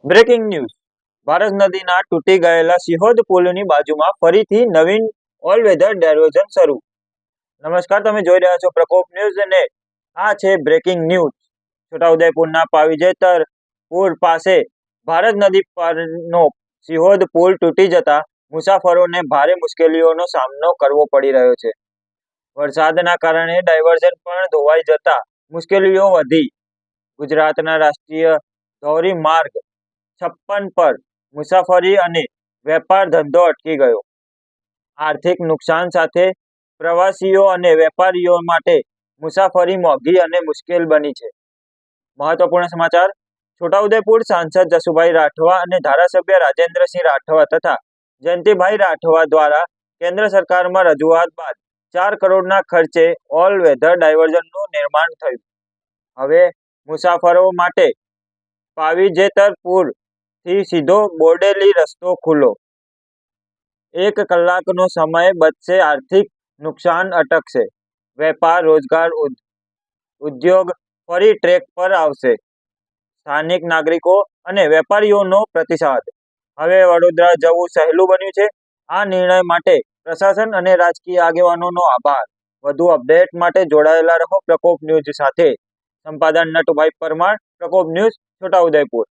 Breaking news Bharat નદીના તૂટી ગયેલા સિહોદ પુલની બાજુમાં ફરીથી નવીન ઓલ વેધર ડાયવર્ઝન શરૂ. નમસ્કાર, તમે જોઈ રહ્યા છો પ્રકોપ ન્યૂઝ અને આ છે બ્રેકિંગ ન્યૂઝ. છોટાઉદેપુરના પાવીજેતર પુલ પાસે ભારત નદી પરનો સિહોદ પુલ તૂટી જતા મુસાફરોને ભારે મુશ્કેલીઓનો સામનો કરવો પડી રહ્યો છે. વરસાદના કારણે ડાયવર્ઝન પણ ધોવાઈ જતા મુશ્કેલીઓ વધી. ગુજરાતના રાષ્ટ્રીય ધોરીમાર્ગ 56 પર મુસાફરી અને વેપાર ધંધો અટકી ગયો. આર્થિક નુકસાન સાથે પ્રવાસીઓ અને વેપારીઓ માટે મુસાફરી મોંઘી અને મુશ્કેલ બની છે. મહત્વપૂર્ણ સમાચાર. છોટાઉદેપુર સાંસદ જસુભાઈ રાઠવા અને ધારાસભ્ય રાજેન્દ્રસિંહ રાઠવા તથા જયંતિભાઈ રાઠવા દ્વારા કેન્દ્ર સરકારમાં રજૂઆત બાદ 4 કરોડના ખર્ચે ઓલ વેધર ડાયવર્ઝનનું નિર્માણ થયું. હવે મુસાફરો માટે પાવીજેતર પુલ થી સીધો બોડેલી રસ્તો ખુલ્લો. 1 કલાકનો સમય બચશે, આર્થિક નુકસાન અટકશે, વેપાર રોજગાર ઉદ્યોગ ફરી ટ્રેક પર આવશે. સ્થાનિક નાગરિકો અને વેપારીઓનો પ્રતિસાદ. હવે વડોદરા જવું સહેલું બન્યું છે. આ નિર્ણય માટે પ્રશાસન અને રાજકીય આગેવાનોનો આભાર. વધુ અપડેટ માટે જોડાયેલા રહો પ્રકોપ ન્યૂઝ સાથે. સંપાદક નટુભાઈ પરમાર, પ્રકોપ ન્યૂઝ, છોટાઉદેપુર.